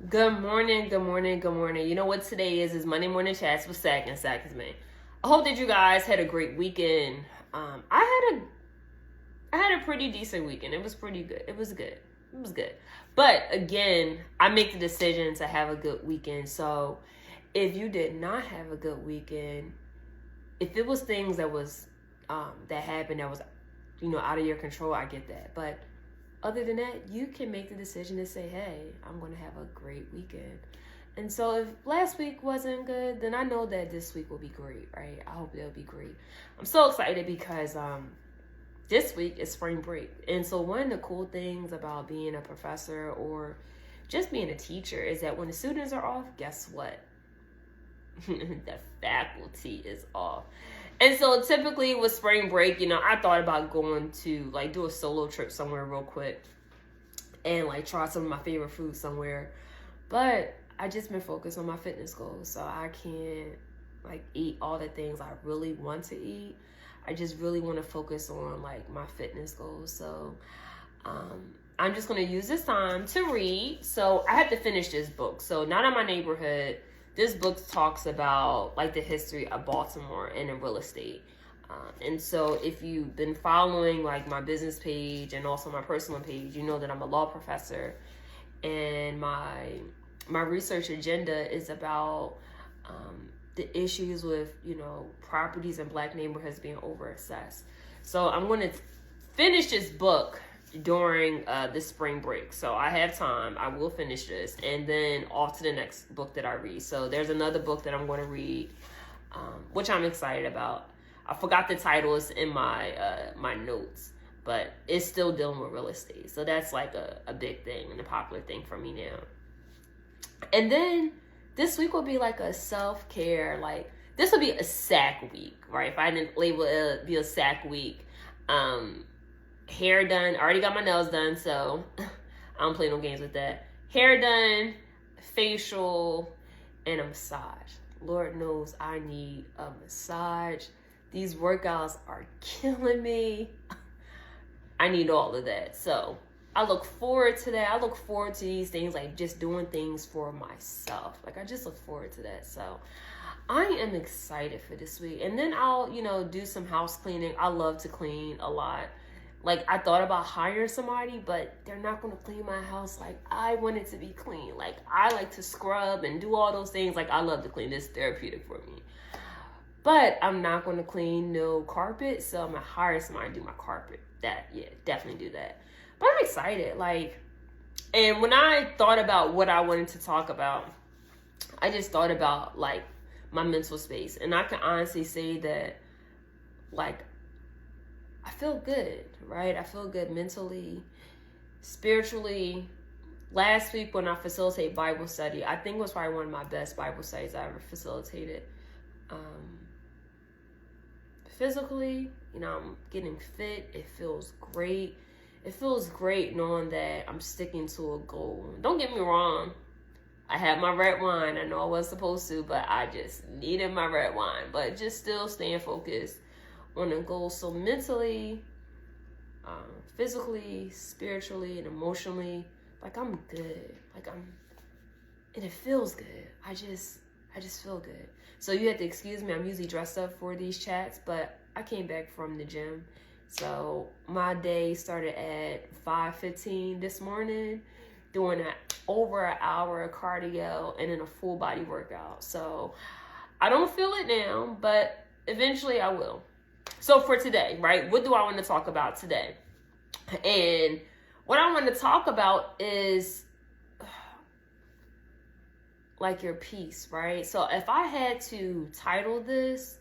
Good morning, good morning, good morning. You know what today is Monday morning chats with Sack and Sack is me. I hope that you guys had a great weekend. I had a pretty decent weekend. It was pretty good. It was good. It was good. But again, I make the decision to have a good weekend. So if you did not have a good weekend, if it was things that happened that was out of your control, I get that. But other than that, you can make the decision to say, hey, I'm going to have a great weekend. And so if last week wasn't good, then I know that this week will be great, right? I hope it'll be great. I'm so excited because this week is spring break. And so one of the cool things about being a professor or just being a teacher is that when the students are off, guess what? The faculty is off. And so typically with spring break, I thought about going to do a solo trip somewhere real quick and try some of my favorite food somewhere. But I just been focused on my fitness goals. So I can't eat all the things I really want to eat. I just really want to focus on my fitness goals. So I'm just going to use this time to read. So I have to finish this book. So Not in My Neighborhood. This book talks about the history of Baltimore and in real estate. And so if you've been following my business page and also my personal page, you know that I'm a law professor, and my research agenda is about the issues with properties in Black neighborhoods being overassessed. So I'm going to finish this book during this spring break. So I have time. I will finish this and then off to the next book that I read. So there's another book that I'm going to read, which I'm excited about. I forgot the title. It's in my my notes, but it's still dealing with real estate. So that's a big thing and a popular thing for me now. And then this week will be a self-care, this will be a sack week, right? If I didn't label it be a sack week. Hair done. I already got my nails done, so I don't play no games with that. Hair done, facial, and a massage. Lord knows I need a massage. These workouts are killing me. I need all of that. So I look forward to that. I look forward to these things, just doing things for myself. I just look forward to that. So I am excited for this week. And then I'll, do some house cleaning. I love to clean a lot. I thought about hiring somebody, but they're not going to clean my house I want it to be clean. I like to scrub and do all those things. I love to clean. It's therapeutic for me. But I'm not going to clean no carpet, so I'm going to hire somebody to do my carpet. Definitely do that. But I'm excited. And when I thought about what I wanted to talk about, I just thought about, my mental space. And I can honestly say that, I feel good, right? I feel good mentally, spiritually. Last week when I facilitated Bible study, I think it was probably one of my best Bible studies I ever facilitated. Physically, I'm getting fit. It feels great. It feels great knowing that I'm sticking to a goal. Don't get me wrong. I had my red wine. I know I was supposed to, but I just needed my red wine. But just still staying focused on a goal. So mentally, physically, spiritually, and emotionally, I'm good. And it feels good. I just feel good. So you have to excuse me. I'm usually dressed up for these chats, but I came back from the gym. So my day started at 5:15 this morning, doing over an hour of cardio and then a full body workout. So I don't feel it now, but eventually I will. So for today, right, what do I want to talk about today? And what I want to talk about is your peace, right? So if I had to title this,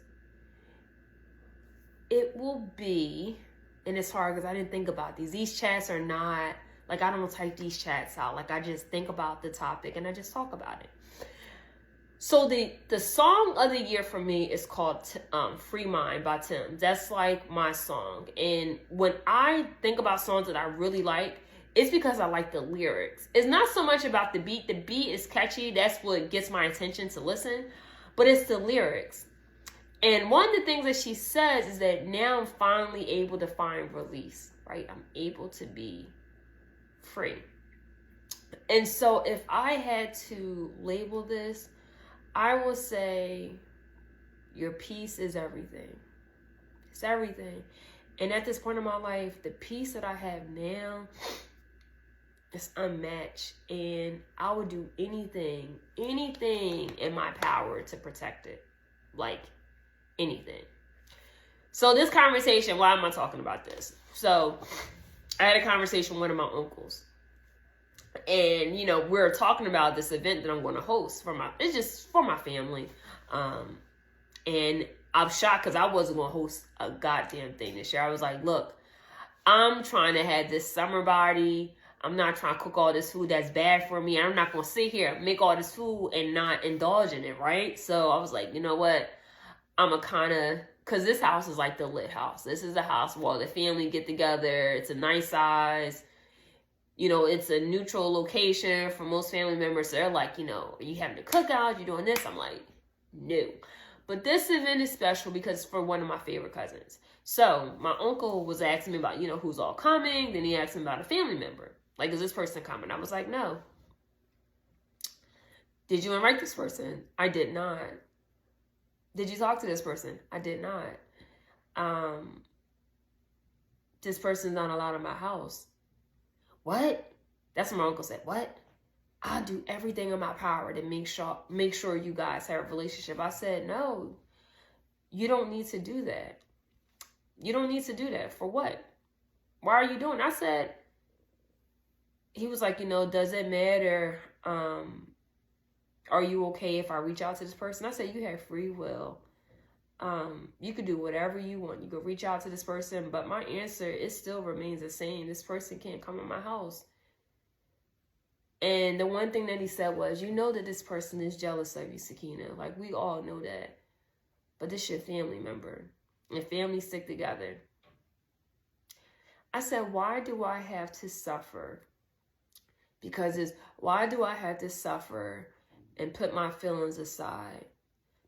it will be, and it's hard because I didn't think about these. These chats are not, I don't type these chats out. I just think about the topic and I just talk about it. So the song of the year for me is called Free Mind by Tim. That's my song. And when I think about songs that I really like, it's because I like the lyrics. It's not so much about the beat. The beat is catchy. That's what gets my attention to listen. But it's the lyrics. And one of the things that she says is that now I'm finally able to find release, right? I'm able to be free. And so if I had to label this, I will say your peace is everything. It's everything. And at this point in my life, the peace that I have now is unmatched. And I would do anything in my power to protect it. Like anything. So this conversation, why am I talking about this? So I had a conversation with one of my uncles. And, you know, we're talking about this event that I'm going to host it's just for my family. And I'm shocked because I wasn't going to host a goddamn thing this year. I was like, look, I'm trying to have this summer body. I'm not trying to cook all this food that's bad for me. I'm not going to sit here and make all this food and not indulge in it, right? So I was like, you know what? I'm a kind of, because this house is like the lit house. This is a house where all the family get together. It's a nice size. You know, it's a neutral location for most family members. So they're like, you know, are you having a cookout? You doing this? I'm like, no. But this event is special because it's for one of my favorite cousins. So my uncle was asking me about, you know, who's all coming. Then he asked me about a family member. Like, is this person coming? I was like, no. Did you invite this person? I did not. Did you talk to this person? I did not. This person's not allowed in my house. What? That's what my uncle said. What? I'll do everything in my power to make sure you guys have a relationship. I said, no, you don't need to do that. You don't need to do that. For what? Why are you doing it? I said, he was like, you know, does it matter? Are you okay if I reach out to this person? I said, you have free will. You could do whatever you want. You could reach out to this person, but my answer, it still remains the same. This person can't come in my house. And the one thing that he said was, you know that this person is jealous of you, Sakina. Like, we all know that. But this is your family member. And families stick together. I said, why do I have to suffer? Why do I have to suffer and put my feelings aside?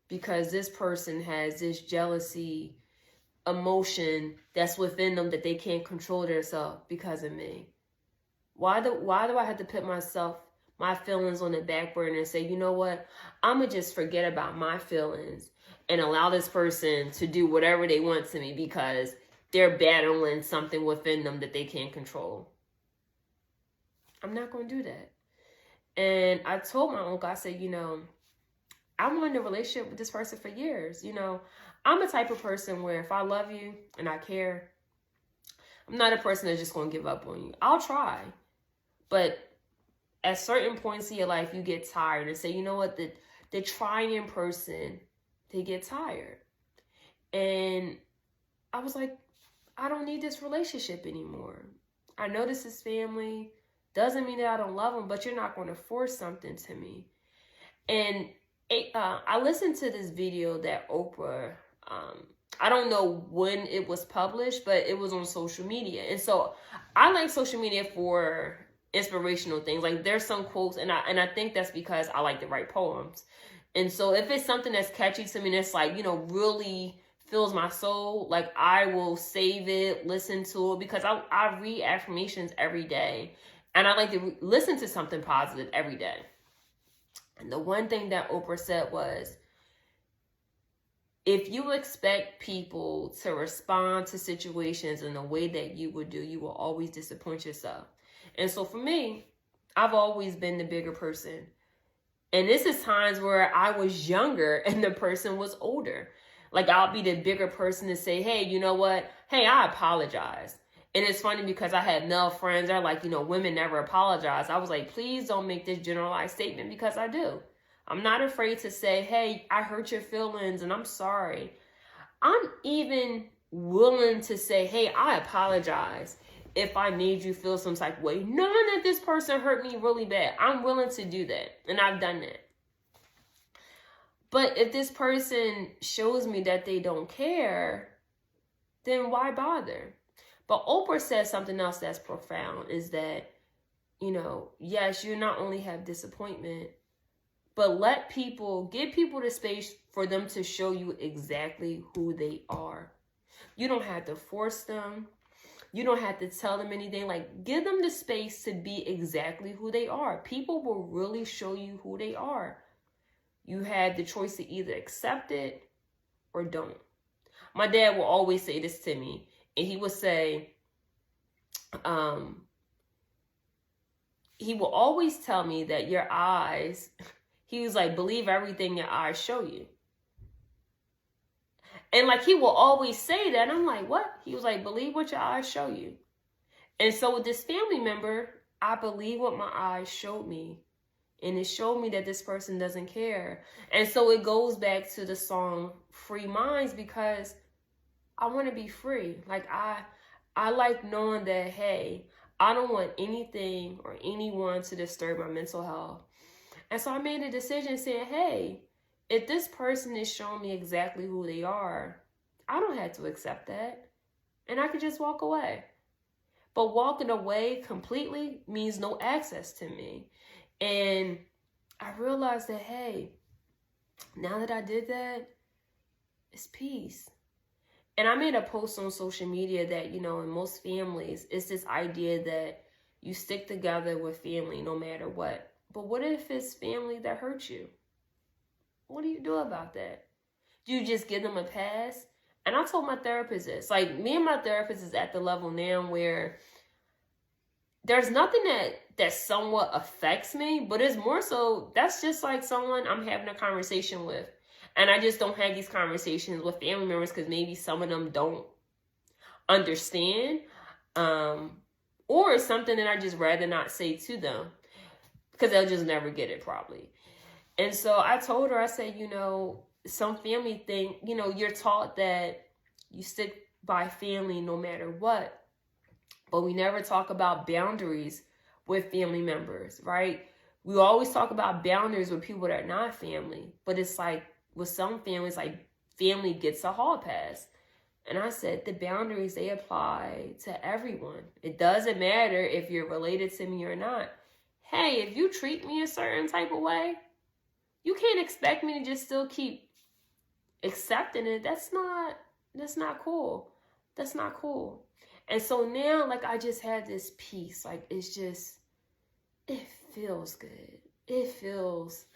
Because this person has this jealousy emotion that's within them that they can't control themselves because of me. Why do I have to put my feelings on the back burner and say, you know what? I'm going to just forget about my feelings and allow this person to do whatever they want to me because they're battling something within them that they can't control. I'm not going to do that. And I told my uncle, I said, you know, I'm in a relationship with this person for years. You know, I'm the type of person where if I love you and I care, I'm not a person that's just going to give up on you. I'll try. But at certain points in your life, you get tired and say, you know what, the trying person, they get tired. And I was like, I don't need this relationship anymore. I know this is family. Doesn't mean that I don't love them, but you're not going to force something to me. And I listened to this video that Oprah, I don't know when it was published, but it was on social media. And so I like social media for inspirational things. Like, there's some quotes, and I think that's because I like to write poems. And so if it's something that's catchy to me, that's like, you know, really fills my soul, like, I will save it, listen to it, because I read affirmations every day. And I like to listen to something positive every day. And the one thing that Oprah said was, if you expect people to respond to situations in the way that you would do, you will always disappoint yourself. And so for me, I've always been the bigger person. And this is times where I was younger and the person was older. Like, I'll be the bigger person to say, hey, you know what? Hey, I apologize. And it's funny because I had male friends that are like, you know, women never apologize. I was like, please don't make this generalized statement, because I do. I'm not afraid to say, hey, I hurt your feelings and I'm sorry. I'm even willing to say, hey, I apologize if I made you feel some type of way, knowing that this person hurt me really bad. I'm willing to do that. And I've done that. But if this person shows me that they don't care, then why bother? But Oprah said something else that's profound, is that, you know, yes, you not only have disappointment, but give people the space for them to show you exactly who they are. You don't have to force them. You don't have to tell them anything. Like, give them the space to be exactly who they are. People will really show you who they are. You have the choice to either accept it or don't. My dad will always say this to me, and he would say, he will always tell me that your eyes, he was like, believe everything your eyes show you. And like, he will always say that. And I'm like, what? He was like, believe what your eyes show you. And so with this family member, I believe what my eyes showed me. And it showed me that this person doesn't care. And so it goes back to the song Free Minds, because I want to be free. Like, I like knowing that, hey, I don't want anything or anyone to disturb my mental health. And so I made a decision saying, hey, if this person is showing me exactly who they are, I don't have to accept that. And I could just walk away. But walking away completely means no access to me. And I realized that, hey, now that I did that, it's peace. And I made a post on social media that, you know, in most families, it's this idea that you stick together with family no matter what. But what if it's family that hurts you? What do you do about that? Do you just give them a pass? And I told my therapist this. Like, me and my therapist is at the level now where there's nothing that somewhat affects me, but it's more so that's just like someone I'm having a conversation with. And I just don't have these conversations with family members because maybe some of them don't understand. Or it's something that I just rather not say to them because they'll just never get it probably. And so I told her, I said, you know, some family think, you know, you're taught that you stick by family no matter what. But we never talk about boundaries with family members, right? We always talk about boundaries with people that are not family. But it's like with some families, like family gets a hall pass. And I said, the boundaries, they apply to everyone. It doesn't matter if you're related to me or not. Hey, if you treat me a certain type of way, you can't expect me to just still keep accepting it. That's not cool. That's not cool. And so now, like, I just had this peace. Like, it's just, it feels good. It feels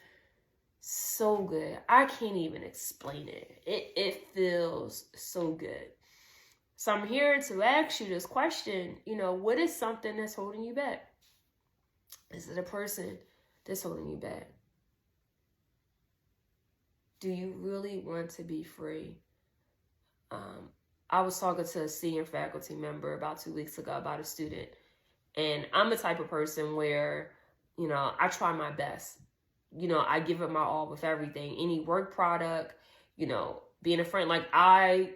so good. I can't even explain it. It feels so good. So I'm here to ask you this question. You know, what is something that's holding you back? Is it a person that's holding you back? Do you really want to be free? I was talking to a senior faculty member about 2 weeks ago about a student. And I'm the type of person where, you know, I try my best. You know, I give it my all with everything. Any work product, you know, being a friend. Like, I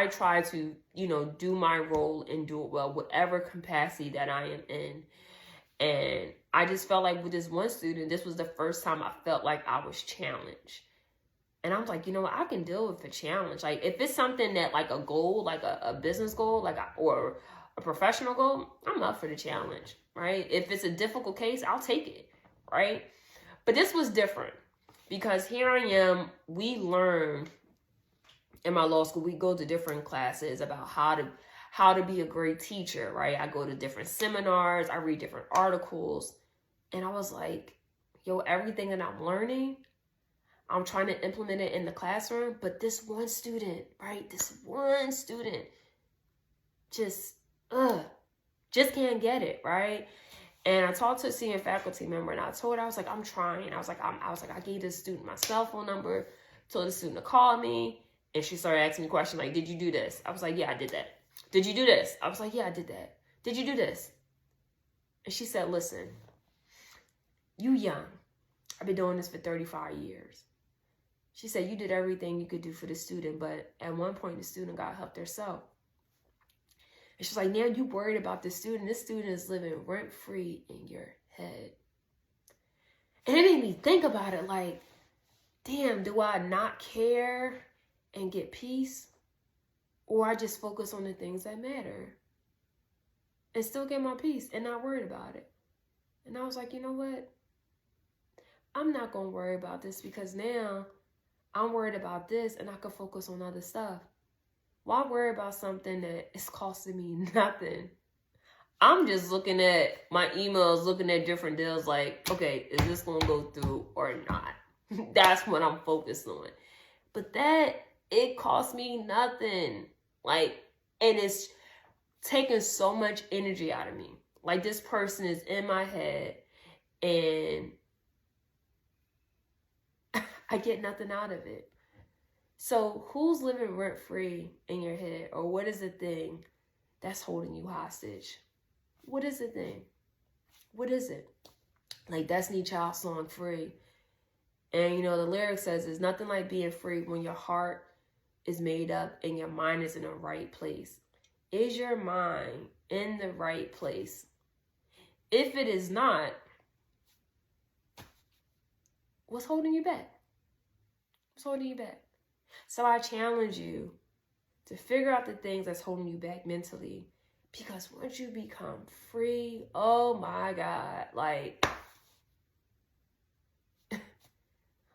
try to, you know, do my role and do it well, whatever capacity that I am in. And I just felt like with this one student, this was the first time I felt like I was challenged. And I was like, you know what, I can deal with a challenge. Like, if it's something that, like a goal, like a business goal, like or a professional goal, I'm up for the challenge, right? If it's a difficult case, I'll take it, right? But this was different because here I am, we learn in my law school, we go to different classes about how to be a great teacher, right? I go to different seminars, I read different articles, and I was like, yo, everything that I'm learning, I'm trying to implement it in the classroom, but this one student, right? This one student just can't get it, right? And I talked to a senior faculty member and I told her, I was like, I'm trying. I gave this student my cell phone number, told the student to call me. And she started asking me questions like, did you do this? I was like, yeah, I did that. Did you do this? I was like, yeah, I did that. Did you do this? And she said, listen, you young. I've been doing this for 35 years. She said, you did everything you could do for the student, but at one point the student got help herself. And she's like, now you worried about the student. This student is living rent-free in your head. And it made me think about it like, damn, do I not care and get peace? Or I just focus on the things that matter and still get my peace and not worried about it. And I was like, you know what? I'm not going to worry about this because now I'm worried about this and I can focus on other stuff. Why worry about something that is costing me nothing? I'm just looking at my emails, looking at different deals like, okay, is this going to go through or not? That's what I'm focused on. But it cost me nothing. Like, and it's taking so much energy out of me. Like, this person is in my head and I get nothing out of it. So who's living rent free in your head? Or what is the thing that's holding you hostage? What is the thing? What is it? Like Destiny Child's song, Free. And the lyric says, there's nothing like being free when your heart is made up and your mind is in the right place. Is your mind in the right place? If it is not, what's holding you back? What's holding you back? So I challenge you to figure out the things that's holding you back mentally. Because once you become free, oh my God, like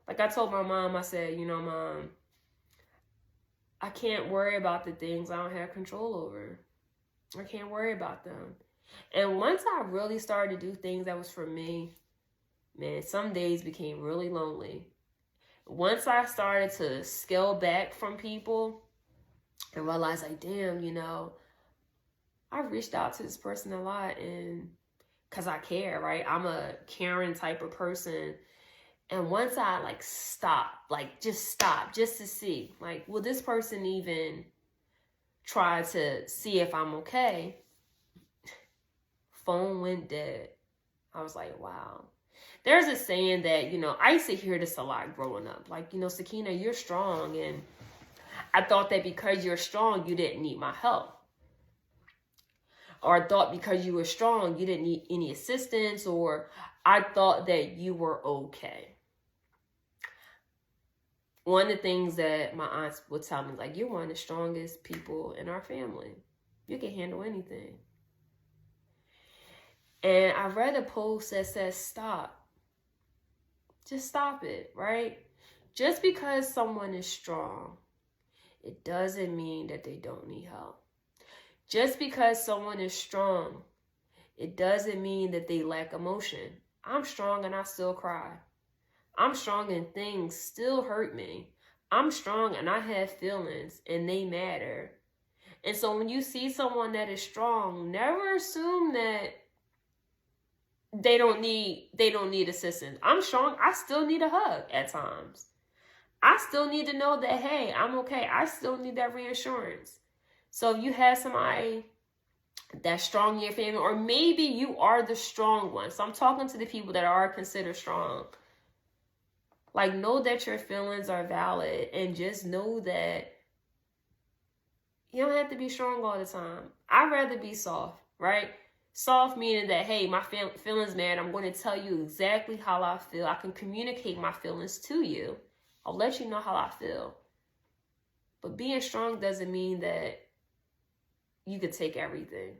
I told my mom, I said, Mom, I can't worry about the things I don't have control over. I can't worry about them. And once I really started to do things that was for me, man, some days became really lonely. Once I started to scale back from people and realize like, damn, I reached out to this person a lot and because I care, right? I'm a caring type of person. And once I stop just to see, will this person even try to see if I'm okay? Phone went dead. I was like, wow. There's a saying that, I used to hear this a lot growing up. Sakina, you're strong. And I thought that because you're strong, you didn't need my help. Or I thought because you were strong, you didn't need any assistance. Or I thought that you were okay. One of the things that my aunts would tell me, you're one of the strongest people in our family. You can handle anything. And I read a post that says, stop. Just stop it, right? Just because someone is strong, it doesn't mean that they don't need help. Just because someone is strong, it doesn't mean that they lack emotion. I'm strong and I still cry. I'm strong and things still hurt me. I'm strong and I have feelings and they matter. And so when you see someone that is strong, never assume that they don't need assistance. I'm strong. I still need a hug at times. I still need to know that, hey, I'm okay. I still need that reassurance. So if you have somebody that's strong in your family, or maybe you are the strong one. So I'm talking to the people that are considered strong. Know that your feelings are valid and just know that you don't have to be strong all the time. I'd rather be soft, right? Soft meaning that, hey, my feelings, man, I'm going to tell you exactly how I feel. I can communicate my feelings to you. I'll let you know how I feel. But being strong doesn't mean that you could take everything.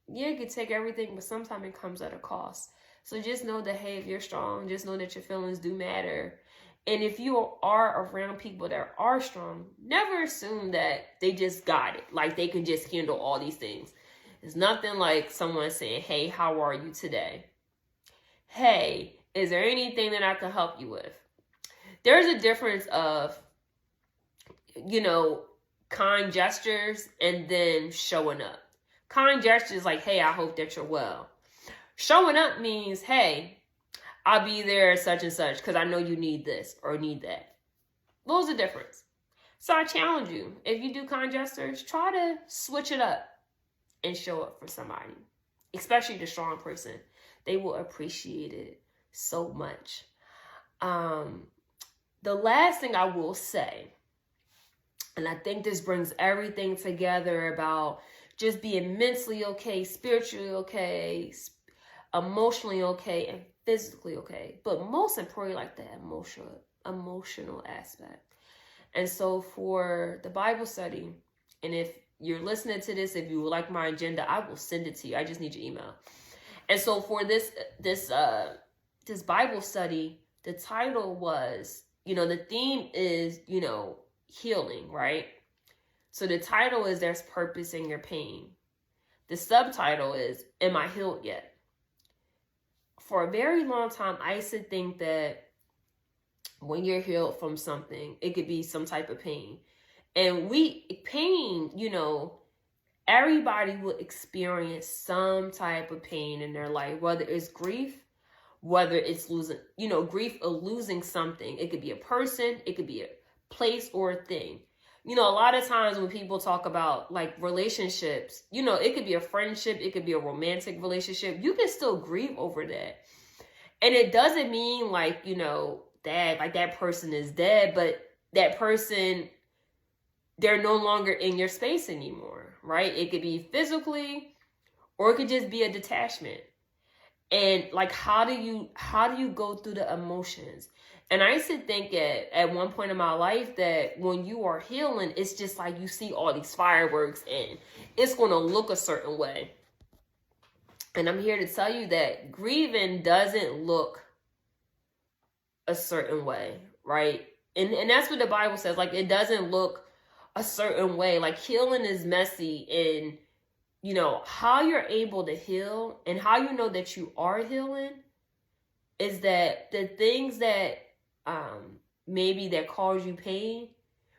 Yeah, you could take everything, but sometimes it comes at a cost. So just know that, hey, if you're strong, just know that your feelings do matter. And if you are around people that are strong, never assume that they just got it. They can just handle all these things. It's nothing like someone saying, hey, how are you today? Hey, is there anything that I can help you with? There's a difference of, kind gestures and then showing up. Kind gestures like, hey, I hope that you're well. Showing up means, hey, I'll be there such and such because I know you need this or need that. Those are difference. So I challenge you, if you do kind gestures, try to switch it up and show up for somebody, especially the strong person. They will appreciate it so much. The last thing I will say, and I think this brings everything together about just being mentally okay, spiritually okay, emotionally okay, and physically okay. But most importantly, the emotional aspect. And so for the Bible study, and if you're listening to this, if you would like my agenda, I will send it to you. I just need your email. And so for this Bible study, the title was, the theme is, healing, right? So the title is There's Purpose in Your Pain. The subtitle is Am I Healed Yet? For a very long time, I used to think that when you're healed from something, it could be some type of pain. And pain, everybody will experience some type of pain in their life, whether it's grief, whether it's losing, grief of losing something. It could be a person, it could be a place or a thing. A lot of times when people talk about like relationships, it could be a friendship, it could be a romantic relationship. You can still grieve over that. And it doesn't mean like, that person is dead, but that person, they're no longer in your space anymore, right? It could be physically, or it could just be a detachment. And like, how do you go through the emotions? And I used to think at one point in my life that when you are healing, it's just like you see all these fireworks and it's going to look a certain way. And I'm here to tell you that grieving doesn't look a certain way, right? And that's what the Bible says. Like, it doesn't look a certain way. Like, healing is messy. And, how you're able to heal and how you know that you are healing is that the things that maybe that cause you pain,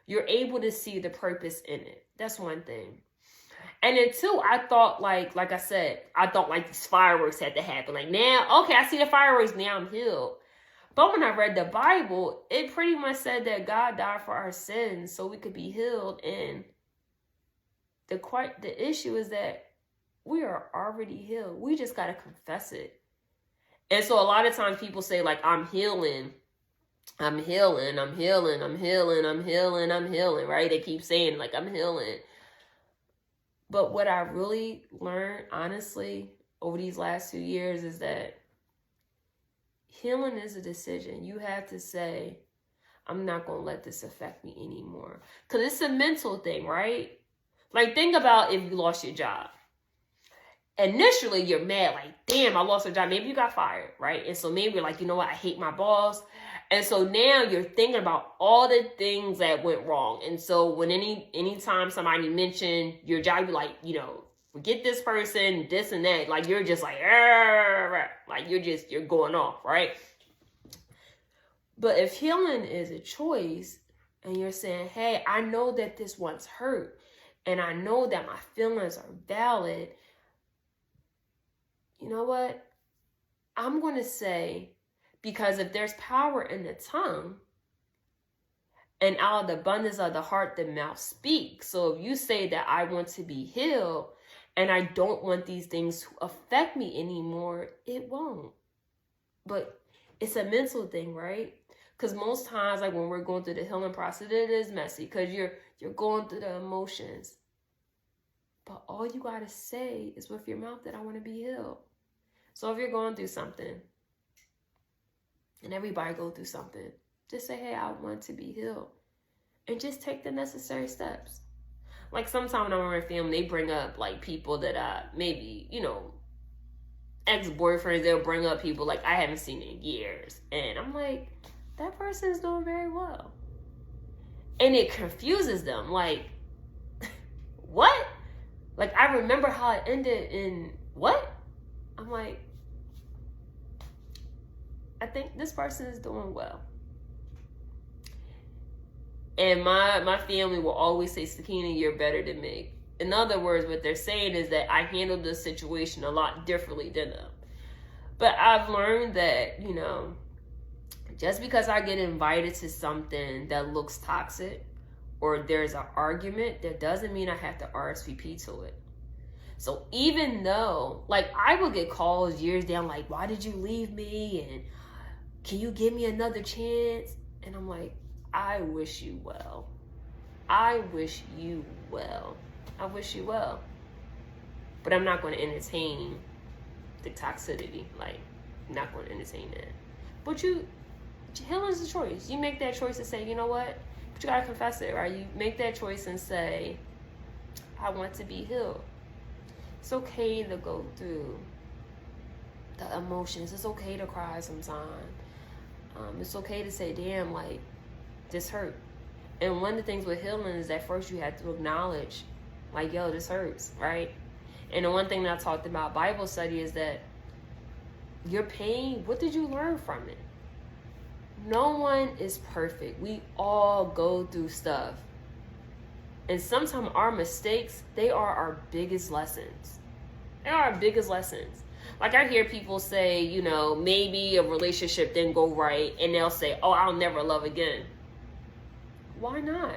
you're able to see the purpose in it. That's one thing. And then two, I thought like I said, I thought like these fireworks had to happen. Like, now, okay, I see the fireworks, now I'm healed. But when I read the Bible, it pretty much said that God died for our sins so we could be healed. And the issue is that we are already healed. We just got to confess it. And so a lot of times people say like, I'm healing, right? They keep saying like, I'm healing. But what I really learned, honestly, over these last 2 years is that healing is a decision. You have to say, I'm not going to let this affect me anymore. Because it's a mental thing, right? Like, think about if you lost your job. Initially, you're mad, like, damn, I lost a job. Maybe you got fired, right? And so maybe you're like, you know what? I hate my boss. And so now you're thinking about all the things that went wrong. And so when anytime somebody mentioned your job, you're like, forget this person, this and that. Like, you're just like, like you're going off, right? But if healing is a choice and you're saying, hey, I know that this once hurt and I know that my feelings are valid, you know what? I'm going to say, because if there's power in the tongue, and out of the abundance of the heart, the mouth speaks. So if you say that I want to be healed and I don't want these things to affect me anymore, it won't. But it's a mental thing, right? Because most times, like when we're going through the healing process, it is messy because you're going through the emotions. But all you got to say is with your mouth that I want to be healed. So if you're going through something, and everybody go through something, just say, hey, I want to be healed. And just take the necessary steps. Like sometimes when I'm around family, they bring up like people that maybe, ex-boyfriends, they'll bring up people like I haven't seen in years. And I'm like, that person is doing very well. And it confuses them. Like, what? Like, I remember how it ended in what? I'm like, I think this person is doing well. And my family will always say, Sakina, you're better than me. In other words, what they're saying is that I handled the situation a lot differently than them. But I've learned that, just because I get invited to something that looks toxic or there's an argument, that doesn't mean I have to RSVP to it. So even though, like, I will get calls years down, like, why did you leave me? And can you give me another chance? And I'm like, I wish you well. I wish you well. I wish you well. But I'm not going to entertain the toxicity. Like, I'm not going to entertain that. But healing is a choice. You make that choice to say, you know what? But you got to confess it, right? You make that choice and say, I want to be healed. It's okay to go through the emotions. It's okay to cry sometimes. It's okay to say, damn, like, this hurt. And one of the things with healing is that first you have to acknowledge, like, yo, this hurts, right? And the one thing that I talked about Bible study is that your pain, what did you learn from it? No one is perfect. We all go through stuff. And sometimes our mistakes, they are our biggest lessons. They are our biggest lessons. Like I hear people say, you know, maybe a relationship didn't go right, and they'll say, oh, I'll never love again. Why not?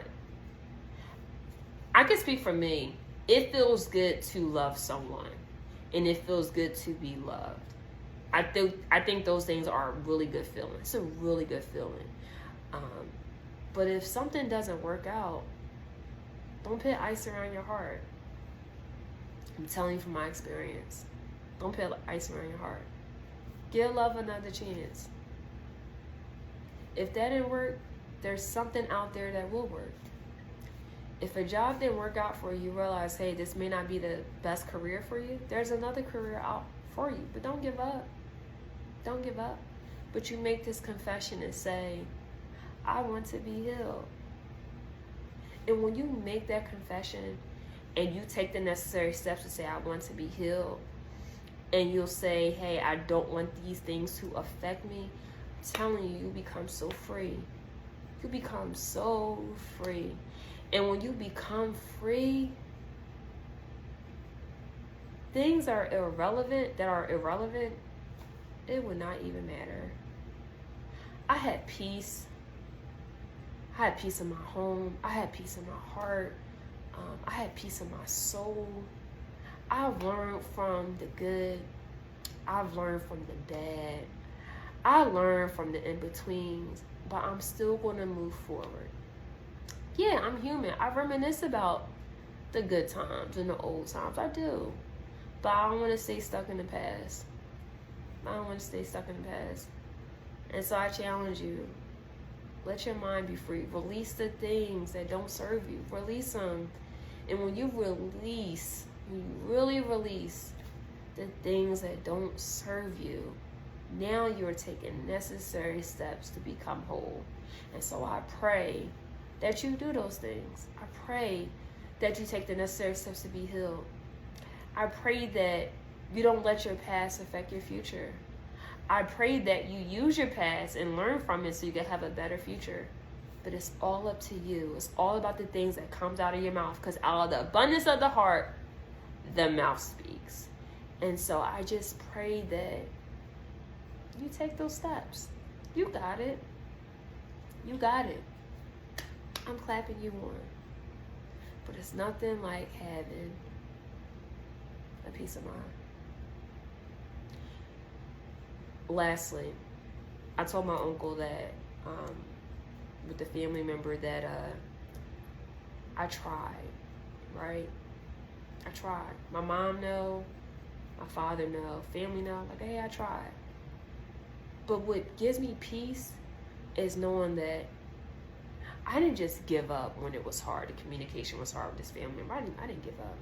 I can speak for me. It feels good to love someone, and it feels good to be loved. I think those things are a really good feeling. It's a really good feeling. But if something doesn't work out, don't put ice around your heart. I'm telling you from my experience. Don't put ice around your heart. Give love another chance. If that didn't work, there's something out there that will work. If a job didn't work out for you, you realize, hey, this may not be the best career for you. There's another career out for you. But don't give up. Don't give up. But you make this confession and say, I want to be healed. And when you make that confession and you take the necessary steps to say, I want to be healed, and you'll say, hey, I don't want these things to affect me, I'm telling you, you become so free. You become so free. And when you become free, things that are irrelevant, it would not even matter. I had peace. I had peace in my home. I had peace in my heart. I had peace in my soul. I've learned from the good. I've learned from the bad. I learned from the in-betweens, but I'm still going to move forward. Yeah, I'm human. I reminisce about the good times and the old times. I do. But I don't want to stay stuck in the past. I don't want to stay stuck in the past. And so I challenge you. Let your mind be free. Release the things that don't serve you. Release them. And when you release, when you really release the things that don't serve you, now you're taking necessary steps to become whole. And so I pray that you do those things. I pray that you take the necessary steps to be healed. I pray that you don't let your past affect your future. I pray that you use your past and learn from it so you can have a better future. But it's all up to you. It's all about the things that comes out of your mouth, because out of the abundance of the heart, the mouth speaks. And so I just pray that you take those steps. You got it. You got it. I'm clapping you on. But it's nothing like having a peace of mind. Lastly, I told my uncle that with the family member that I tried, right? I tried. My mom know, my father know, family know, like, hey, I tried. But what gives me peace is knowing that I didn't just give up when it was hard. The communication was hard with this family member. I didn't give up.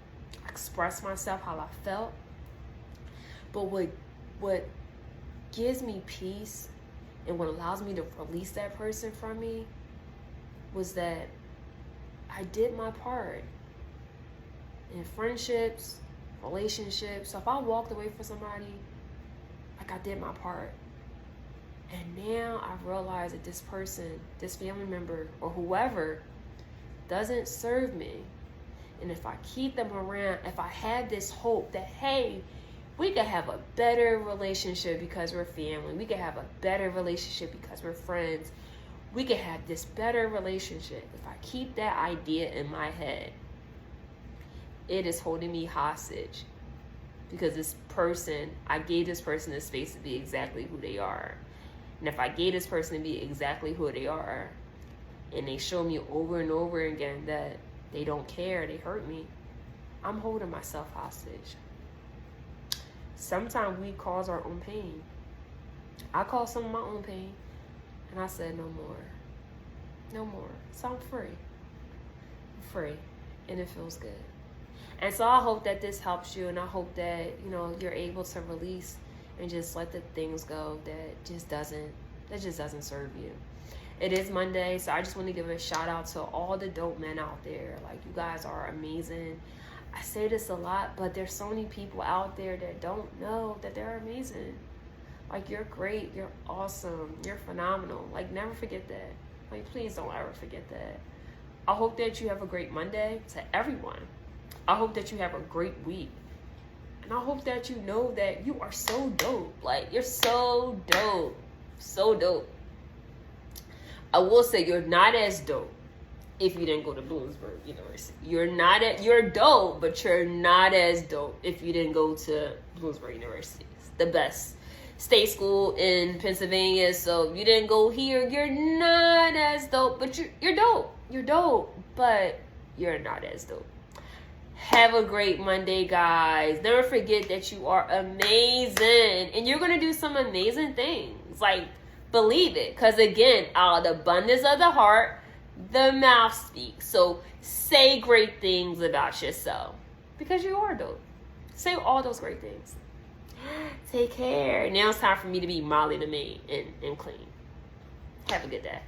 I expressed myself how I felt. But what gives me peace and what allows me to release that person from me was that I did my part in friendships, relationships. So if I walked away from somebody, like, I did my part. And now I realize that this person, this family member or whoever, doesn't serve me. And if I keep them around, if I have this hope that, hey, we could have a better relationship because we're family. We could have a better relationship because we're friends. We could have this better relationship. If I keep that idea in my head, it is holding me hostage. Because this person, I gave this person the space to be exactly who they are. And if I gave this person to be exactly who they are, and they show me over and over again that they don't care, they hurt me, I'm holding myself hostage. Sometimes we cause our own pain. I caused some of my own pain, and I said no more. No more. So I'm free. I'm free, and it feels good. And so I hope that this helps you, and I hope that, you know, you're able to release and just let the things go that just doesn't serve you. It is Monday, so I just want to give a shout out to all the dope men out there. Like, you guys are amazing. I say this a lot, but there's so many people out there that don't know that they're amazing. Like, you're great, you're awesome, you're phenomenal. Like, never forget that. Like, please don't ever forget that. I hope that you have a great Monday to everyone. I hope that you have a great week. And I hope that you know that you are so dope. Like, you're so dope. So dope. I will say you're not as dope if you didn't go to Bloomsburg University. You're dope, but you're not as dope if you didn't go to Bloomsburg University. It's the best state school in Pennsylvania. So if you didn't go here, you're not as dope, but you're dope. You're dope, but you're not as dope. Have a great Monday, guys. Never forget that you are amazing. And you're going to do some amazing things. Like, believe it. Because, again, out of the abundance of the heart, the mouth speaks. So, say great things about yourself. Because you are dope. Say all those great things. Take care. Now it's time for me to be Molly the maid and clean. Have a good day.